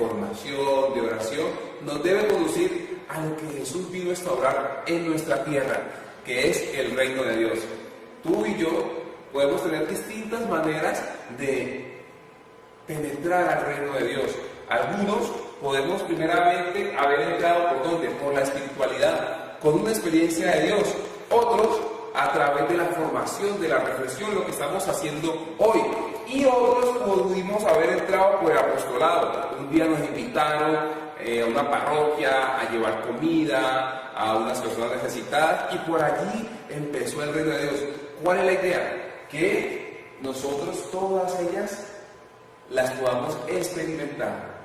formación, de oración, nos debe conducir a lo que Jesús vino a instaurar en nuestra tierra, que es el reino de Dios. Tú y yo podemos tener distintas maneras de penetrar al reino de Dios. Algunos podemos primeramente haber entrado ¿por dónde? Por la espiritualidad, con una experiencia de Dios. Otros a través de la formación, de la reflexión, lo que estamos haciendo hoy. Y otros pudimos haber entrado por el apostolado. Un día nos invitaron a una parroquia a llevar comida a unas personas necesitadas y por allí empezó el reino de Dios. ¿Cuál es la idea? Que nosotros todas ellas las podamos experimentar.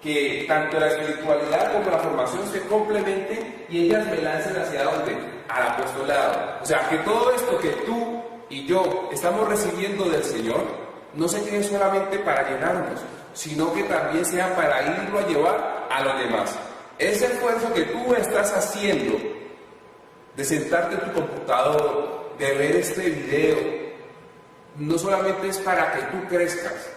Que tanto la espiritualidad como la formación se complementen y ellas me lancen hacia ¿dónde? Al apostolado. O sea, que todo esto que tú y yo estamos recibiendo del Señor no se quede solamente para llenarnos, sino que también sea para irlo a llevar a los demás. Ese esfuerzo que tú estás haciendo de sentarte en tu computador, de ver este video, no solamente es para que tú crezcas,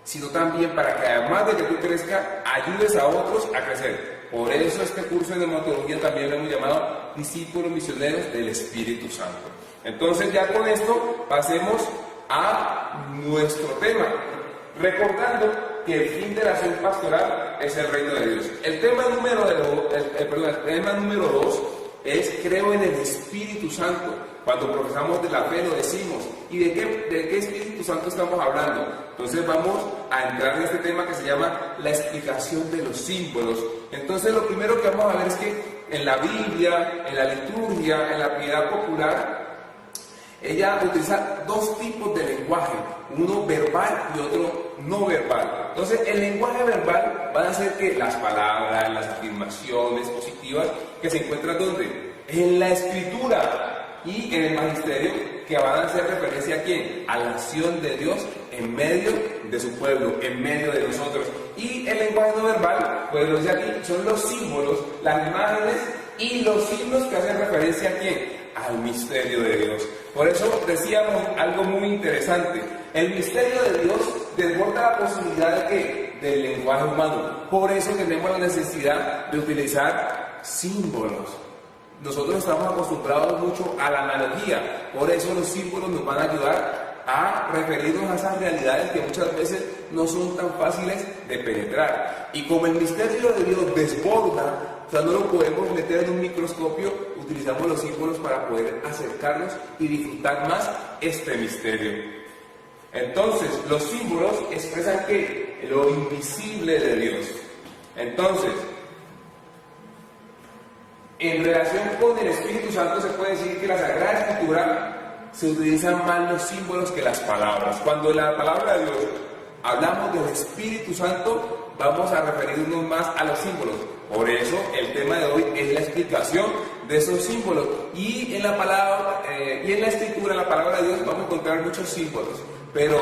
sino también para que además de que tú crezcas, ayudes a otros a crecer. Por eso este curso de neumatología también lo hemos llamado discípulos misioneros del Espíritu Santo. Entonces ya con esto pasemos a nuestro tema, recordando que el fin de la acción pastoral es el reino de Dios. El tema número 2 es creo en el Espíritu Santo. Cuando profesamos de la fe lo decimos. ¿Y de qué Espíritu Santo estamos hablando? Entonces vamos a entrar en este tema que se llama la explicación de los símbolos. Entonces lo primero que vamos a ver es que en la Biblia, en la liturgia, en la piedad popular, ella utiliza dos tipos de lenguaje, uno verbal y otro no verbal. Entonces el lenguaje verbal va a hacer que las palabras, las afirmaciones positivas que se encuentran ¿dónde? En la Escritura y en el magisterio, que van a hacer referencia a ¿quién? A la acción de Dios en medio de su pueblo, en medio de nosotros. Y el lenguaje no verbal, pues lo dice aquí, son los símbolos, las imágenes y los signos que hacen referencia a ¿quién? Al misterio de Dios. Por eso decíamos algo muy interesante. El misterio de Dios desborda la posibilidad de ¿qué? Del lenguaje humano. Por eso tenemos la necesidad de utilizar símbolos. Nosotros estamos acostumbrados mucho a la analogía, por eso los símbolos nos van a ayudar a referirnos a esas realidades que muchas veces no son tan fáciles de penetrar. Y como el misterio de Dios desborda, o sea, no lo podemos meter en un microscopio, utilizamos los símbolos para poder acercarnos y disfrutar más este misterio. Entonces, los símbolos expresan ¿qué? Lo invisible de Dios. Entonces, en relación con el Espíritu Santo se puede decir que la Sagrada Escritura se utilizan más los símbolos que las palabras. Cuando en la palabra de Dios hablamos del Espíritu Santo, vamos a referirnos más a los símbolos. Por eso el tema de hoy es la explicación de esos símbolos. Y en la palabra, y en la Escritura, en la palabra de Dios, vamos a encontrar muchos símbolos. Pero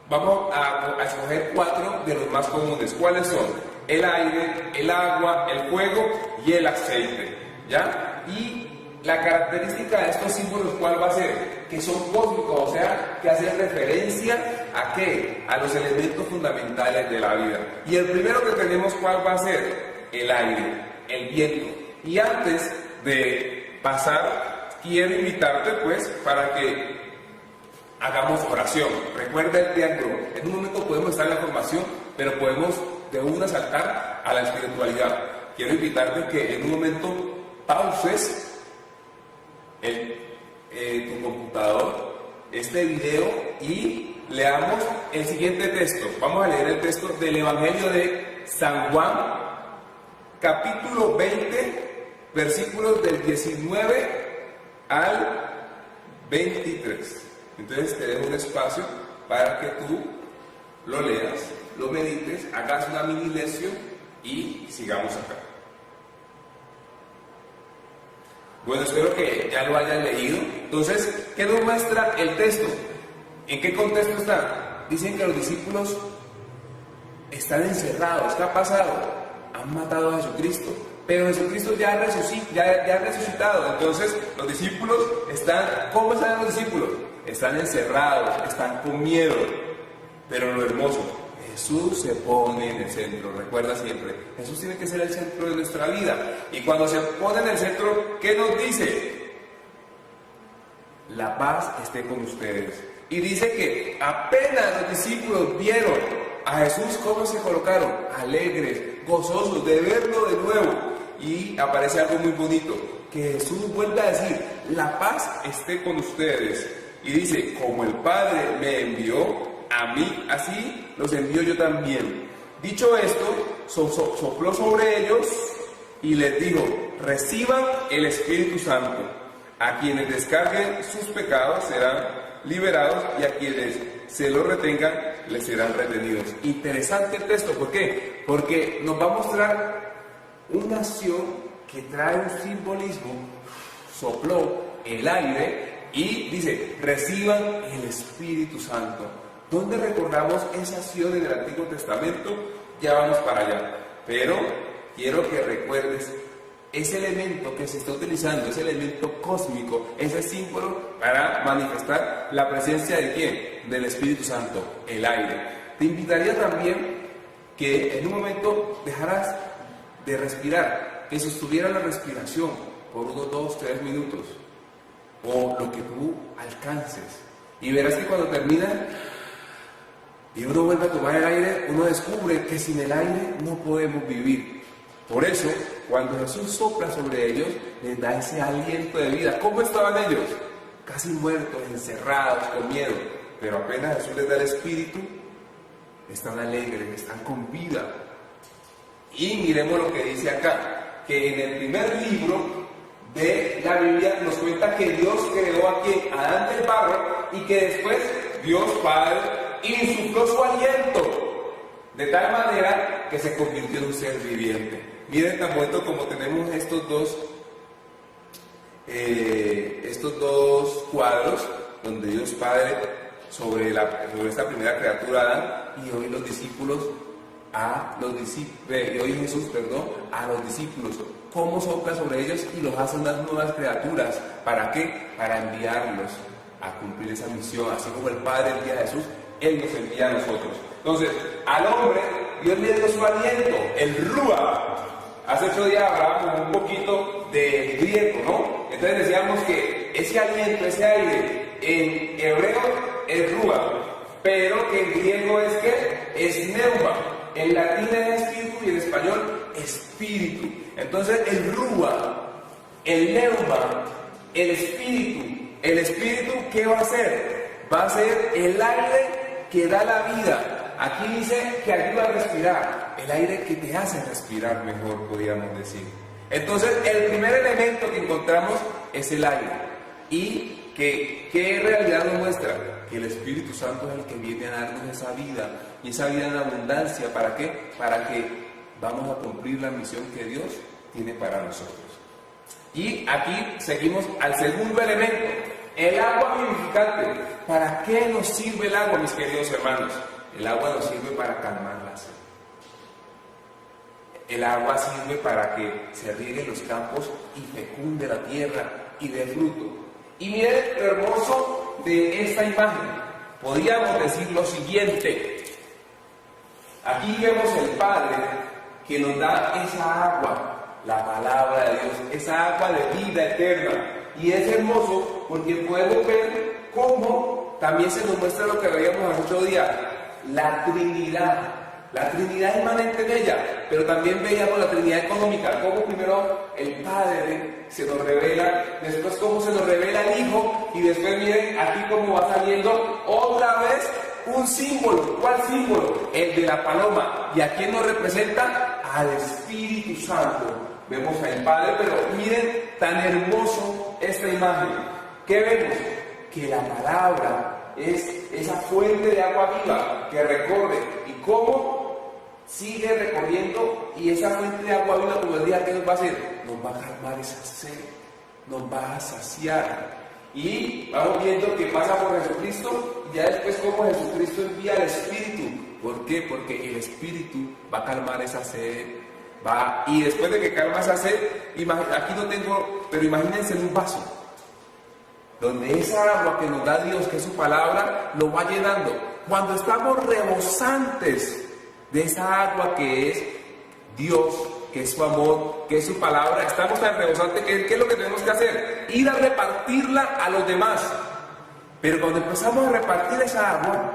vamos a escoger 4 de los más comunes. ¿Cuáles son? El aire, el agua, el fuego y el aceite, ¿ya? Y la característica de estos símbolos, ¿cuál va a ser? Que son cósmicos, o sea, que hacen referencia ¿a qué? A los elementos fundamentales de la vida. Y el primero que tenemos, ¿cuál va a ser? El aire, el viento. Y antes de pasar, quiero invitarte, pues, para que hagamos oración. Recuerda el triángulo. En un momento podemos estar en la formación, pero podemos de una saltar a la espiritualidad. Quiero invitarte que en un momento pauses tu computador, este video, y leamos el siguiente texto. Vamos a leer el texto del Evangelio de San Juan, capítulo 20, versículos del 19 al 23. Entonces te dejo un espacio para que tú lo leas, lo medites, hagas una mini lección y sigamos acá. Bueno, espero que ya lo hayan leído. Entonces, ¿qué nos muestra el texto? ¿En qué contexto está? Dicen que los discípulos están encerrados. ¿Qué ha pasado? Han matado a Jesucristo, pero Jesucristo ya ha resucitado. Entonces, los discípulos están... ¿Cómo están los discípulos? Están encerrados, están con miedo. Pero lo hermoso, Jesús se pone en el centro. Recuerda siempre, Jesús tiene que ser el centro de nuestra vida. Y cuando se pone en el centro, ¿qué nos dice? La paz esté con ustedes. Y dice que apenas los discípulos vieron a Jesús, ¿cómo se colocaron? Alegres, gozosos de verlo de nuevo. Y aparece algo muy bonito, que Jesús vuelve a decir, la paz esté con ustedes. Y dice, como el Padre me envió a mí, así los envío yo también. Dicho esto, sopló sobre ellos y les dijo, reciban el Espíritu Santo. A quienes descarguen sus pecados serán liberados y a quienes se los retengan les serán retenidos. Interesante el texto, ¿por qué? Porque nos va a mostrar una acción que trae un simbolismo. Sopló el aire y dice, reciban el Espíritu Santo. ¿Dónde recordamos esa acción en el Antiguo Testamento? Ya vamos para allá. Pero quiero que recuerdes ese elemento que se está utilizando, ese elemento cósmico, ese símbolo para manifestar la presencia de ¿quién? Del Espíritu Santo, el aire. Te invitaría también que en un momento dejaras de respirar, que sostuviera la respiración por unos 2-3 minutos, o lo que tú alcances. Y verás que cuando termina y uno vuelve a tomar el aire, uno descubre que sin el aire no podemos vivir. Por eso, cuando Jesús sopla sobre ellos, les da ese aliento de vida. ¿Cómo estaban ellos? Casi muertos, encerrados, con miedo. Pero apenas Jesús les da el Espíritu, están alegres, están con vida. Y miremos lo que dice acá, que en el primer libro de la Biblia nos cuenta que Dios creó aquí a Adán del barro y que después Dios Padre insufló su aliento de tal manera que se convirtió en un ser viviente. Miren tan bonito como tenemos estos dos cuadros donde Dios Padre sobre esta primera criatura Adán y hoy los discípulos y hoy Jesús, a los discípulos, cómo sopla sobre ellos y los hace unas nuevas criaturas. ¿Para qué? Para enviarlos a cumplir esa misión. Así como el Padre envía a Jesús, Él nos envía a nosotros. Entonces, al hombre Dios le dio su aliento, el Rúa. Hace 8 días hablábamos un poquito de griego, ¿no? Entonces decíamos que ese aliento, ese aire, en hebreo es Rúa, pero que en griego es ¿qué? Es Neuma. En latín es espíritu y en español espíritu. Entonces el Rúa, el Neuma, el espíritu, ¿qué va a hacer? Va a ser el aire que da la vida. Aquí dice que ayuda a respirar, el aire que te hace respirar mejor, podríamos decir. Entonces el primer elemento que encontramos es el aire. ¿Y qué realidad nos muestra? Que el Espíritu Santo es el que viene a darnos esa vida, y esa vida en abundancia. ¿Para qué? Para que vamos a cumplir la misión que Dios tiene para nosotros. Y aquí seguimos al segundo elemento, el agua vivificante. ¿Para qué nos sirve el agua, mis queridos hermanos? El agua nos sirve para calmar la sed. El agua sirve para que se rieguen los campos y fecunde la tierra y dé fruto. Y miren lo hermoso de esta imagen. Podríamos decir lo siguiente. Aquí vemos el Padre que nos da esa agua, la palabra de Dios, esa agua de vida eterna. Y es hermoso porque podemos ver cómo también se nos muestra lo que veíamos el otro día, la Trinidad. La Trinidad inmanente en ella, pero también veíamos la Trinidad económica, cómo primero el Padre se nos revela, después cómo se nos revela el Hijo, y después miren aquí cómo va saliendo otra vez un símbolo. ¿Cuál símbolo? El de la paloma. ¿Y a quién nos representa? Al Espíritu Santo. Vemos al Padre, pero miren tan hermoso esta imagen. ¿Qué vemos? Que la palabra es esa fuente de agua viva que recorre. ¿Y cómo sigue recorriendo? Y esa fuente de agua viva, como decía, ¿qué nos va a hacer? Nos va a calmar esa sed, nos va a saciar. Y vamos viendo que pasa por Jesucristo, y ya después cómo Jesucristo envía al Espíritu. ¿Por qué? Porque el Espíritu va a calmar esa sed. Y después de que calma esa sed, aquí no tengo, pero imagínense en un vaso, donde esa agua que nos da Dios, que es su palabra, lo va llenando. cuando estamos rebosantes de esa agua que es Dios, que es su amor, que es su palabra, estamos tan rebosantes que ¿qué es lo que tenemos que hacer? Ir a repartirla a los demás. Pero cuando empezamos a repartir esa agua,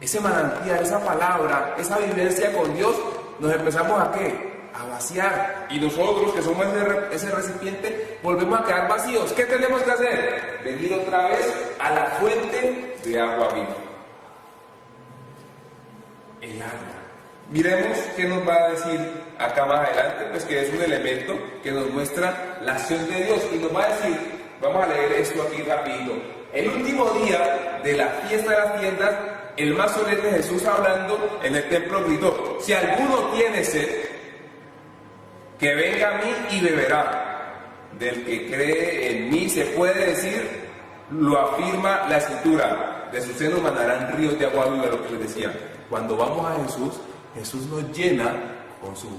ese manantial, esa palabra, esa vivencia con Dios, nos empezamos a ¿qué? A vaciar. Y nosotros, que somos ese recipiente, volvemos a quedar vacíos. ¿Qué tenemos que hacer? Venir otra vez a la fuente de agua viva. El agua. Miremos qué nos va a decir acá más adelante, pues que es un elemento que nos muestra la acción de Dios. Y nos va a decir, vamos a leer esto aquí rapidito. El último día de la fiesta de las tiendas, el más solemne Jesús hablando en el templo gritó: si alguno tiene sed, que venga a mí y beberá. Del que cree en mí, se puede decir, lo afirma la Escritura, de su seno manarán ríos de agua viva, lo que les decía. Cuando vamos a Jesús, Jesús nos llena con su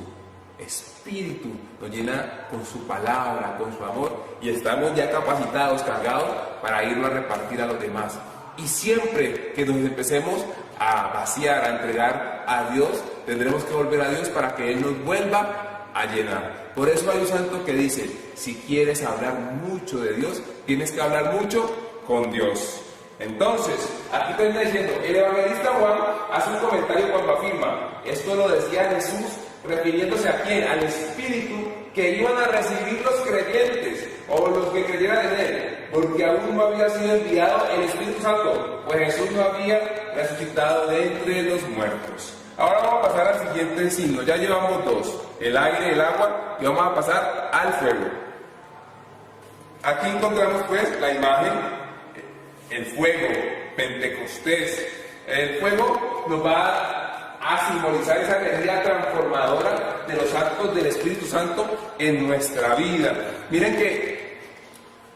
Espíritu, nos llena con su palabra, con su amor, y estamos ya capacitados, cargados, para irlo a repartir a los demás. Y siempre que nos empecemos a vaciar, a entregar a Dios, tendremos que volver a Dios para que Él nos vuelva a llenar. Por eso hay un santo que dice: si quieres hablar mucho de Dios, tienes que hablar mucho con Dios. Entonces, aquí te está diciendo, el evangelista Juan hace un comentario cuando afirma, esto lo decía Jesús refiriéndose a quién, al Espíritu que iban a recibir los creyentes o los que creyeran en Él, porque aún no había sido enviado el Espíritu Santo, pues Jesús no había resucitado de entre los muertos. Ahora vamos a pasar al siguiente signo. Ya llevamos dos, el aire y el agua, y vamos a pasar al fuego. Aquí encontramos pues la imagen, el fuego, Pentecostés. El fuego nos va a simbolizar esa energía transformadora de los actos del Espíritu Santo en nuestra vida. Miren que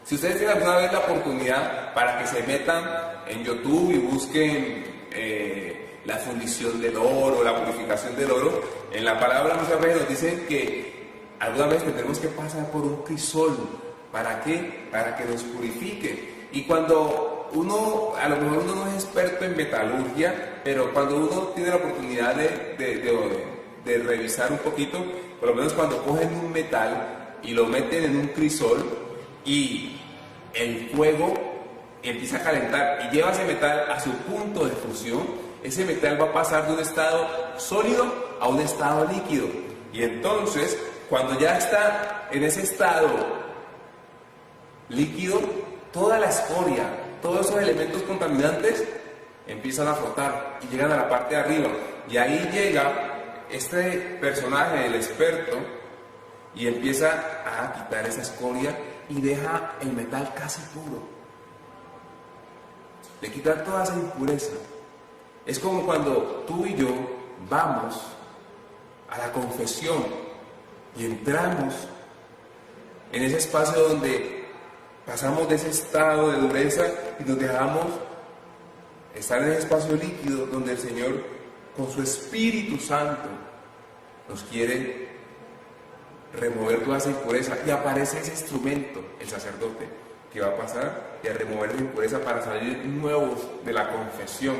si ustedes tienen alguna vez la oportunidad para que se metan en YouTube y busquen la fundición del oro, la purificación del oro, en la palabra muchas veces nos dicen que alguna vez tenemos que pasar por un crisol. ¿Para qué? Para que nos purifique. Y cuando uno, a lo mejor uno no es experto en metalurgia, pero cuando uno tiene la oportunidad de revisar un poquito, por lo menos cuando cogen un metal y lo meten en un crisol y el fuego empieza a calentar y lleva ese metal a su punto de fusión, ese metal va a pasar de un estado sólido a un estado líquido. Y entonces, cuando ya está en ese estado líquido, toda la escoria, todos esos elementos contaminantes empiezan a flotar y llegan a la parte de arriba. Y ahí llega este personaje, el experto, y empieza a quitar esa escoria y deja el metal casi puro. Le quita toda esa impureza. Es como cuando tú y yo vamos a la confesión y entramos en ese espacio donde pasamos de ese estado de dureza y nos dejamos estar en ese espacio líquido donde el Señor, con su Espíritu Santo, nos quiere remover toda esa impureza. Y aparece ese instrumento, el sacerdote, que va a pasar y a remover la impureza para salir nuevos de la confesión.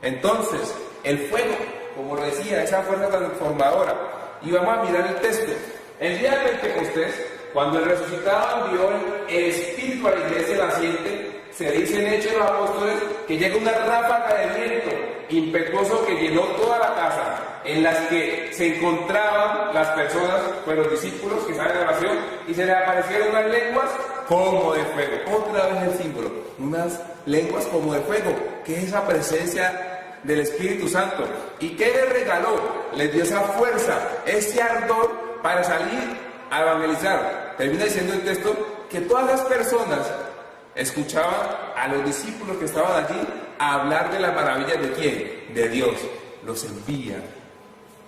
Entonces, el fuego, como decía, esa fuerza transformadora. Y vamos a mirar el texto. El día de Pentecostés, cuando el resucitado envió el Espíritu a la iglesia naciente, se dice en Hechos de los Apóstoles que llega una ráfaga de viento impetuoso que llenó toda la casa, en las que se encontraban las personas, pues los discípulos que estaban en oración, y se les aparecieron unas lenguas como de fuego. Otra vez el símbolo, unas lenguas como de fuego, que es esa presencia del Espíritu Santo. ¿Y qué les regaló? Les dio esa fuerza, ese ardor para salir a evangelizar. Termina diciendo el texto que todas las personas escuchaban a los discípulos que estaban allí a hablar de las maravillas de quién, de Dios. Los envía.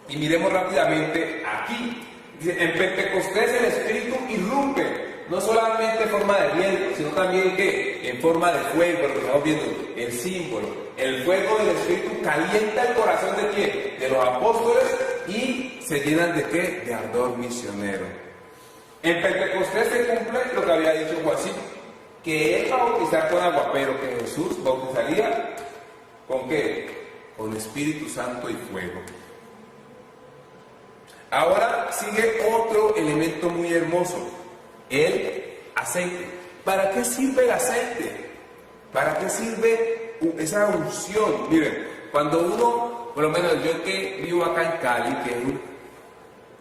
Y miremos rápidamente aquí. Dice, en Pentecostés el Espíritu irrumpe, no solamente en forma de viento, sino también ¿qué? En forma de fuego, lo que estamos viendo, el símbolo. El fuego del Espíritu calienta el corazón de quién, de los apóstoles, y se llenan de ¿qué? De ardor misionero. En Pentecostés se cumple lo que había dicho Juan, que él va a bautizar con agua, pero que Jesús bautizaría ¿Con qué? Con Espíritu Santo y fuego. Ahora sigue otro elemento muy hermoso, el aceite. ¿Para qué sirve el aceite? ¿Para qué sirve esa unción? Miren, cuando uno, por lo menos yo que vivo acá en Cali, que es un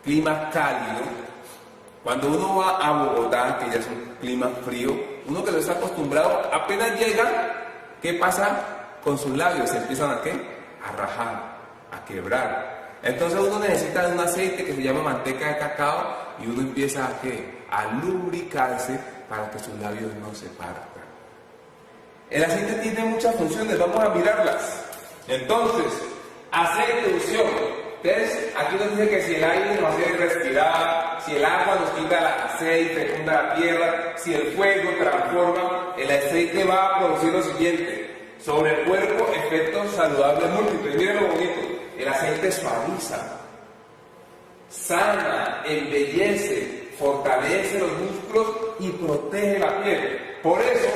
clima cálido, cuando uno va a Bogotá, que ya es un clima frío, uno que no está acostumbrado, apenas llega, ¿qué pasa con sus labios? Se empiezan a ¿qué? A rajar, a quebrar. Entonces uno necesita un aceite que se llama manteca de cacao y uno empieza a ¿qué? A lubricarse para que sus labios no se partan. El aceite tiene muchas funciones, vamos a mirarlas. Entonces, aceite, unción. Entonces, aquí nos dice que si el aire nos hace respirar, si el agua nos quita el aceite, fecunda la tierra, si el fuego transforma, el aceite va a producir lo siguiente: sobre el cuerpo, efectos saludables múltiples. Miren lo bonito, el aceite suaviza, sana, embellece, fortalece los músculos y protege la piel. Por eso,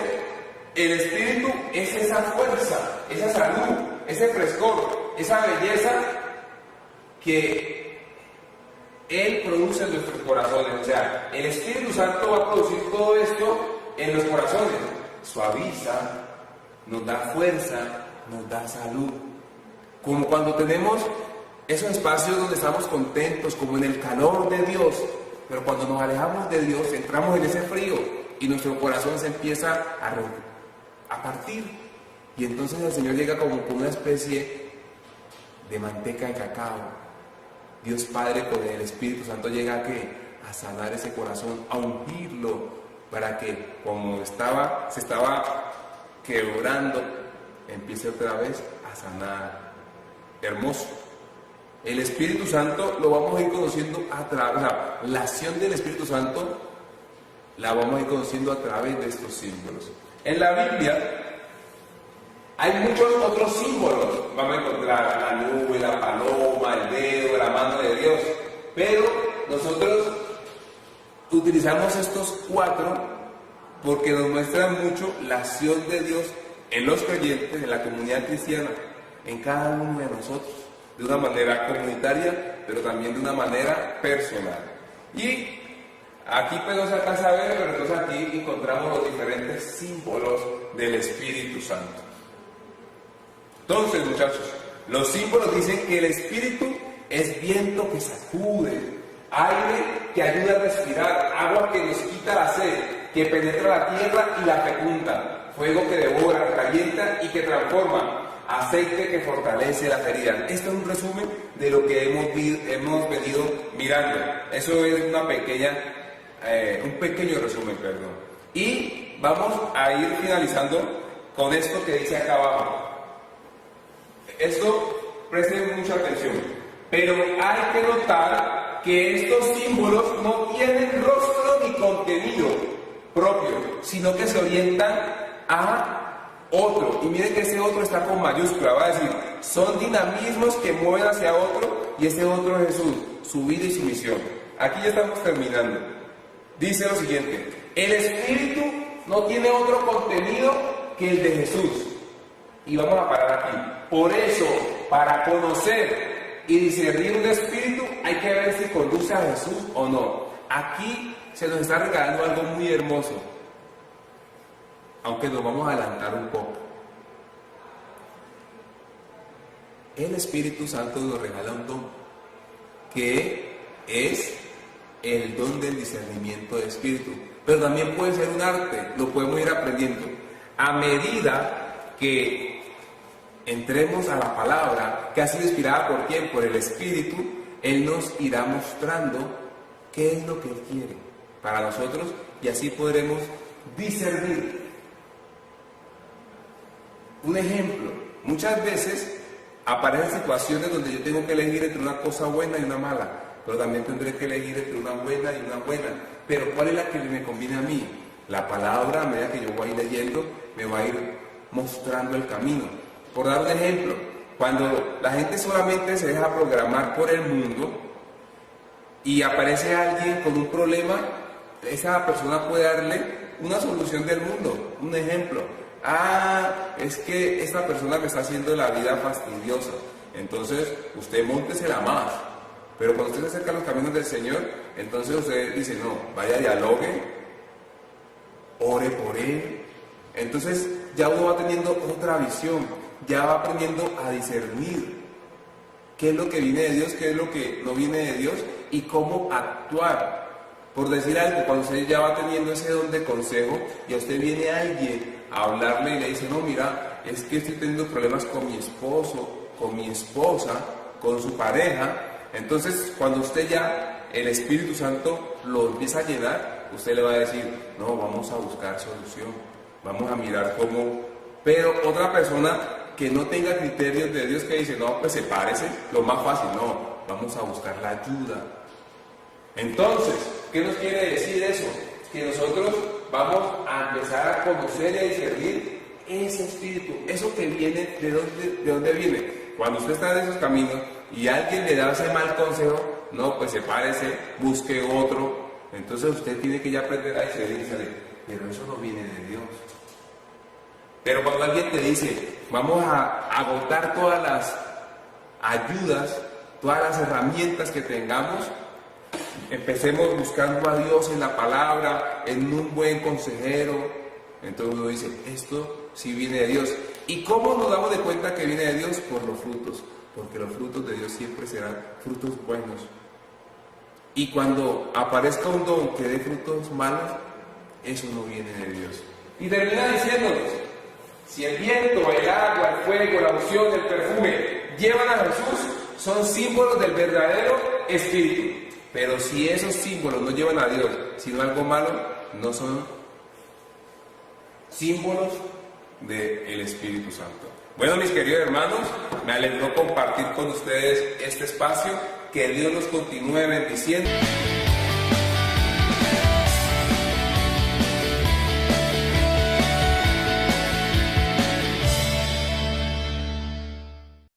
el espíritu es esa fuerza, esa salud, ese frescor, esa belleza que Él produce en nuestros corazones. O sea, el Espíritu Santo va a producir todo esto en los corazones. Suaviza, nos da fuerza, nos da salud. Como cuando tenemos esos espacios donde estamos contentos, como en el calor de Dios. Pero cuando nos alejamos de Dios, entramos en ese frío y nuestro corazón se empieza a partir. Y entonces el Señor llega como con una especie de manteca de cacao. Dios Padre con el Espíritu Santo llega a ¿qué? A sanar ese corazón, a ungirlo, para que como se estaba quebrando, empiece otra vez a sanar. Hermoso. El Espíritu Santo lo vamos a ir conociendo a través, la acción del Espíritu Santo la vamos a ir conociendo a través de estos símbolos. En la Biblia hay muchos otros símbolos. Vamos a encontrar la nube, la paloma, el dedo, la mano de Dios. Pero nosotros utilizamos estos 4 porque nos muestran mucho la acción de Dios en los creyentes, en la comunidad cristiana, en cada uno de nosotros, de una manera comunitaria, pero también de una manera personal. Y aquí pues no se alcanza a ver, pero entonces aquí encontramos los diferentes símbolos del Espíritu Santo. Entonces, muchachos, los símbolos dicen que el Espíritu es viento que sacude, aire que ayuda a respirar, agua que nos quita la sed, que penetra la tierra y la fecunda, fuego que devora, que calienta y que transforma, aceite que fortalece las heridas. Esto es un resumen de lo que hemos venido mirando. Eso es un pequeño resumen, perdón. Y vamos a ir finalizando con esto que dice acá abajo. Esto, presten mucha atención, pero hay que notar que estos símbolos no tienen rostro ni contenido propio, sino que se orientan a otro. Y miren que ese otro está con mayúscula, va a decir, son dinamismos que mueven hacia otro, y ese otro es Jesús, su vida y su misión. Aquí ya estamos terminando. Dice lo siguiente: el Espíritu no tiene otro contenido que el de Jesús. Y vamos a parar aquí. Por eso, para conocer y discernir un espíritu, hay que ver si conduce a Jesús o no. Aquí se nos está regalando algo muy hermoso, aunque nos vamos a adelantar un poco. El Espíritu Santo nos regala un don, que es el don del discernimiento de espíritu. Pero también puede ser un arte, lo podemos ir aprendiendo. A medida que entremos a la palabra, que ha sido inspirada por ¿quién? Por el Espíritu, Él nos irá mostrando qué es lo que Él quiere para nosotros, y así podremos discernir. Un ejemplo: muchas veces aparecen situaciones donde yo tengo que elegir entre una cosa buena y una mala, pero también tendré que elegir entre una buena y una buena. Pero ¿cuál es la que me conviene a mí? La palabra, a medida que yo voy leyendo, me va a ir mostrando el camino. Por dar un ejemplo, cuando la gente solamente se deja programar por el mundo y aparece alguien con un problema, esa persona puede darle una solución del mundo. Un ejemplo: Es que esta persona me está haciendo la vida fastidiosa. Entonces usted móntesela más. Pero cuando usted se acerca a los caminos del Señor, entonces usted dice, no, vaya, dialogue, ore por Él. Entonces ya uno va teniendo otra visión, ya va aprendiendo a discernir qué es lo que viene de Dios, qué es lo que no viene de Dios y cómo actuar. Por decir algo, cuando usted ya va teniendo ese don de consejo y a usted viene alguien a hablarle y le dice, no, mira, es que estoy teniendo problemas con mi esposo, con mi esposa, con su pareja. Entonces, cuando usted ya, el Espíritu Santo lo empieza a llenar, usted le va a decir, no, vamos a buscar solución, vamos a mirar cómo. Pero otra persona que no tenga criterios de Dios, que dice, no, pues sepárese, lo más fácil, no, vamos a buscar la ayuda. Entonces, ¿qué nos quiere decir eso? Que nosotros vamos a empezar a conocer y a discernir ese espíritu, eso que viene, ¿de dónde viene? Cuando usted está en esos caminos y alguien le da ese mal consejo, no, pues sepárese, busque otro. Entonces usted tiene que ya aprender a discernir, pero eso no viene de Dios. Pero cuando alguien te dice, vamos a agotar todas las ayudas, todas las herramientas que tengamos, empecemos buscando a Dios en la palabra, en un buen consejero. Entonces uno dice, esto sí viene de Dios. ¿Y cómo nos damos de cuenta que viene de Dios? Por los frutos, porque los frutos de Dios siempre serán frutos buenos. Y cuando aparezca un don que dé frutos malos, eso no viene de Dios. Y termina diciéndonos, si el viento, el agua, el fuego, la unción, el perfume llevan a Jesús, son símbolos del verdadero Espíritu. Pero si esos símbolos no llevan a Dios, sino algo malo, no son símbolos del Espíritu Santo. Bueno, mis queridos hermanos, me alegró compartir con ustedes este espacio. Que Dios los continúe bendiciendo.